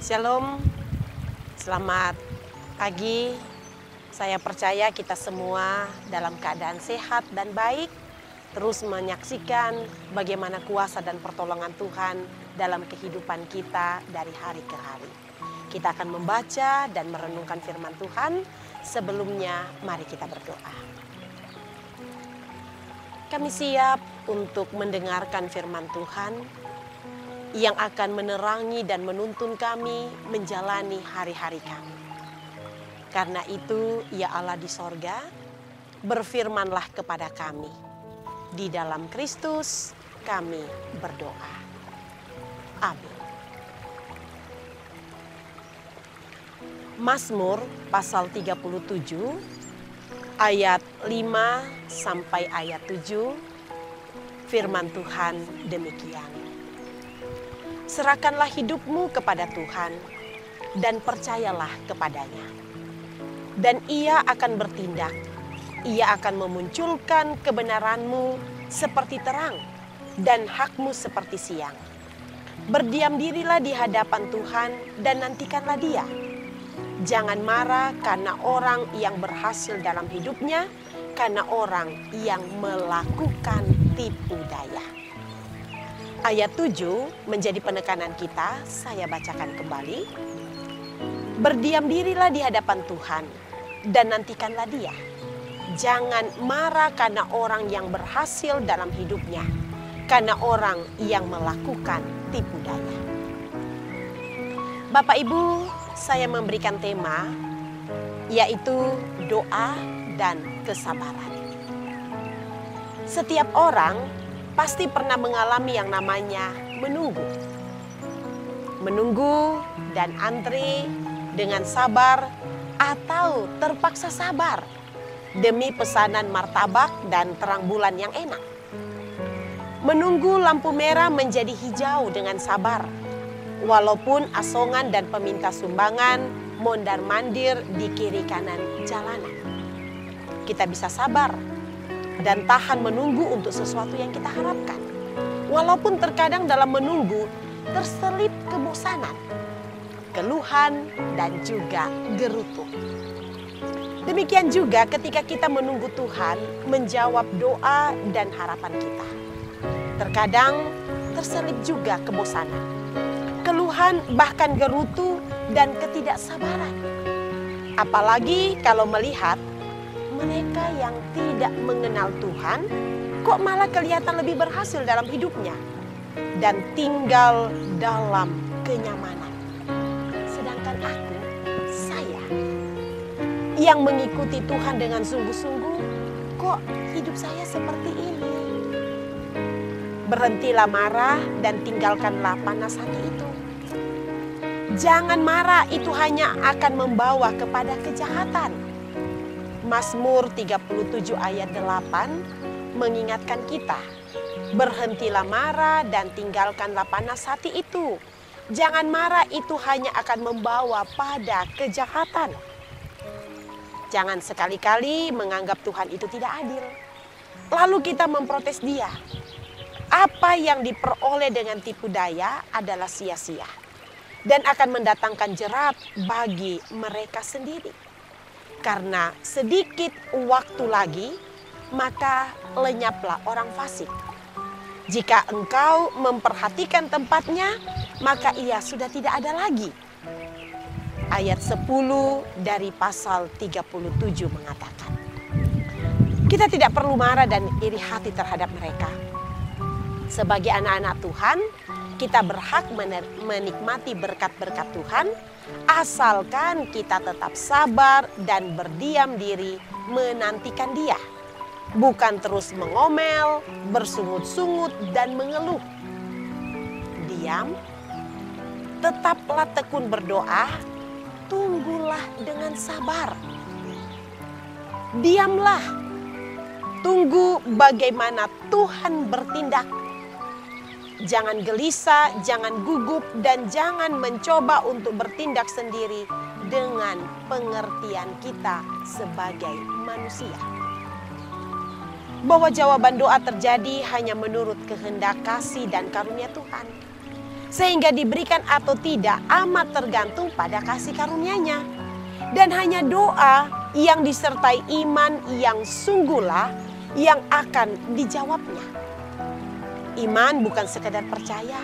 Shalom, selamat pagi. Saya percaya kita semua dalam keadaan sehat dan baik, terus menyaksikan bagaimana kuasa dan pertolongan Tuhan dalam kehidupan kita dari hari ke hari. Kita akan membaca dan merenungkan firman Tuhan. Sebelumnya, mari kita berdoa. Kami siap untuk mendengarkan firman Tuhan yang akan menerangi dan menuntun kami menjalani hari-hari kami. Karena itu, ya Allah di sorga, berfirmanlah kepada kami. Di dalam Kristus kami berdoa. Amin. Mazmur pasal 37 ayat 5 sampai ayat 7, firman Tuhan demikian. Serahkanlah hidupmu kepada Tuhan dan percayalah kepadanya. Dan Ia akan bertindak, Ia akan memunculkan kebenaranmu seperti terang dan hakmu seperti siang. Berdiam dirilah di hadapan Tuhan dan nantikanlah Dia. Jangan marah karena orang yang berhasil dalam hidupnya, karena orang yang melakukan tipu daya. Ayat 7 menjadi penekanan kita, saya bacakan kembali. Berdiam dirilah di hadapan Tuhan dan nantikanlah Dia. Jangan marah karena orang yang berhasil dalam hidupnya, karena orang yang melakukan tipu daya. Bapak Ibu, saya memberikan tema yaitu doa dan kesabaran. Setiap orang pasti pernah mengalami yang namanya menunggu. Menunggu dan antri dengan sabar atau terpaksa sabar demi pesanan martabak dan terang bulan yang enak. Menunggu lampu merah menjadi hijau dengan sabar, walaupun asongan dan peminta sumbangan mondar-mandir di kiri kanan jalanan. Kita bisa sabar dan tahan menunggu untuk sesuatu yang kita harapkan. Walaupun terkadang dalam menunggu terselip kebosanan, keluhan, dan juga gerutu. Demikian juga ketika kita menunggu Tuhan menjawab doa dan harapan kita. Terkadang terselip juga kebosanan, keluhan, bahkan gerutu dan ketidaksabaran. Apalagi kalau melihat mereka yang tidak mengenal Tuhan, kok malah kelihatan lebih berhasil dalam hidupnya dan tinggal dalam kenyamanan. Sedangkan saya yang mengikuti Tuhan dengan sungguh-sungguh, kok hidup saya seperti ini? Berhentilah marah dan tinggalkanlah panas hati itu. Jangan marah, itu hanya akan membawa kepada kejahatan. Mazmur 37 ayat 8 mengingatkan kita, berhentilah marah dan tinggalkanlah panas hati itu. Jangan marah, itu hanya akan membawa pada kejahatan. Jangan sekali-kali menganggap Tuhan itu tidak adil, lalu kita memprotes Dia. Apa yang diperoleh dengan tipu daya adalah sia-sia dan akan mendatangkan jerat bagi mereka sendiri. Karena sedikit waktu lagi, maka lenyaplah orang fasik. Jika engkau memperhatikan tempatnya, maka ia sudah tidak ada lagi. Ayat 10 dari pasal 37 mengatakan, kita tidak perlu marah dan iri hati terhadap mereka. Sebagai anak-anak Tuhan, kita berhak menikmati berkat-berkat Tuhan, asalkan kita tetap sabar dan berdiam diri menantikan Dia. Bukan terus mengomel, bersungut-sungut dan mengeluh. Diam, tetaplah tekun berdoa, tunggulah dengan sabar. Diamlah, tunggu bagaimana Tuhan bertindak. Jangan gelisah, jangan gugup, dan jangan mencoba untuk bertindak sendiri dengan pengertian kita sebagai manusia. Bahwa jawaban doa terjadi hanya menurut kehendak kasih dan karunia Tuhan. Sehingga diberikan atau tidak amat tergantung pada kasih karunia-Nya. Dan hanya doa yang disertai iman yang sungguhlah yang akan dijawabnya. Iman bukan sekedar percaya,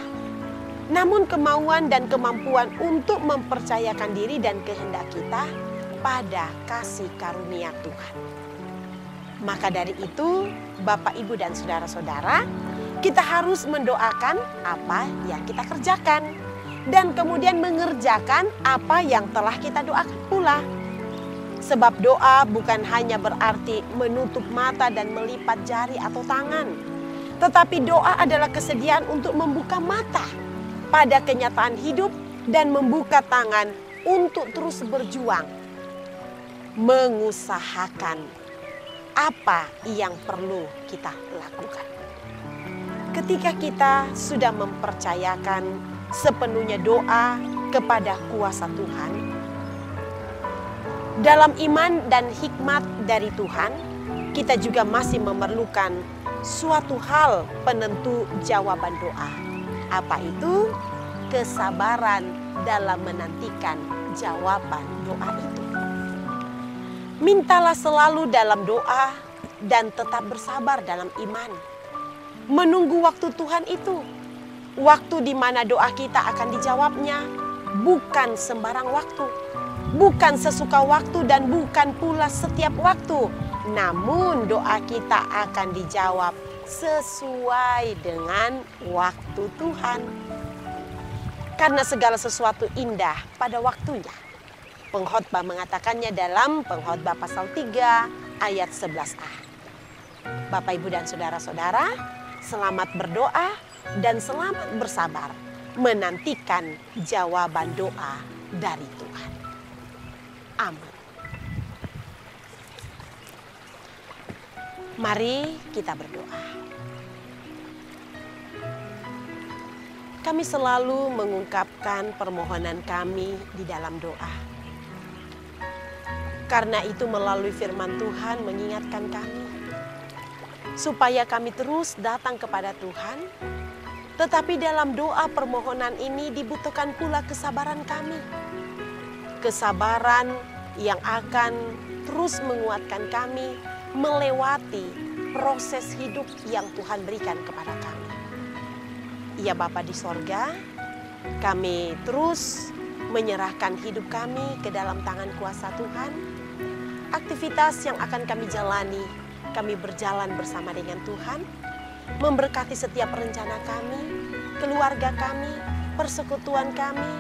namun kemauan dan kemampuan untuk mempercayakan diri dan kehendak kita pada kasih karunia Tuhan. Maka dari itu, Bapak, Ibu, dan saudara-saudara, kita harus mendoakan apa yang kita kerjakan dan kemudian mengerjakan apa yang telah kita doakan pula. Sebab doa bukan hanya berarti menutup mata dan melipat jari atau tangan, tetapi doa adalah kesediaan untuk membuka mata pada kenyataan hidup dan membuka tangan untuk terus berjuang, mengusahakan apa yang perlu kita lakukan. Ketika kita sudah mempercayakan sepenuhnya doa kepada kuasa Tuhan, dalam iman dan hikmat dari Tuhan, kita juga masih memerlukan suatu hal penentu jawaban doa. Apa itu? Kesabaran dalam menantikan jawaban doa itu. Mintalah selalu dalam doa dan tetap bersabar dalam iman. Menunggu waktu Tuhan itu. Waktu di mana doa kita akan dijawabnya. Bukan sembarang waktu. Bukan sesuka waktu dan bukan pula setiap waktu. Namun doa kita akan dijawab sesuai dengan waktu Tuhan. Karena segala sesuatu indah pada waktunya. Pengkhotbah mengatakannya dalam Pengkhotbah pasal 3 ayat 11a. Bapak, Ibu, dan saudara-saudara, selamat berdoa dan selamat bersabar menantikan jawaban doa dari Tuhan. Amin. Mari kita berdoa. Kami selalu mengungkapkan permohonan kami di dalam doa. Karena itu melalui firman Tuhan mengingatkan kami supaya kami terus datang kepada Tuhan. Tetapi dalam doa permohonan ini dibutuhkan pula kesabaran kami. Kesabaran yang akan terus menguatkan kami melewati proses hidup yang Tuhan berikan kepada kami. Ya Bapa di sorga, kami terus menyerahkan hidup kami ke dalam tangan kuasa Tuhan. Aktivitas yang akan kami jalani, kami berjalan bersama dengan Tuhan, memberkati setiap rencana kami, keluarga kami, persekutuan kami,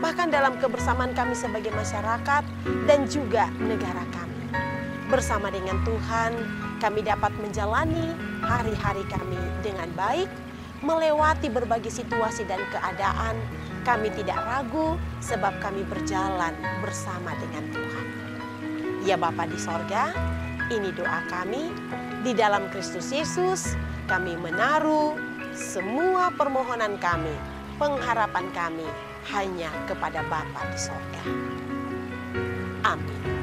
bahkan dalam kebersamaan kami sebagai masyarakat dan juga negara kami. Bersama dengan Tuhan, kami dapat menjalani hari-hari kami dengan baik, melewati berbagai situasi dan keadaan. Kami tidak ragu sebab kami berjalan bersama dengan Tuhan. Ya Bapa di sorga, ini doa kami. Di dalam Kristus Yesus, kami menaruh semua permohonan kami, pengharapan kami hanya kepada Bapa di sorga. Amin.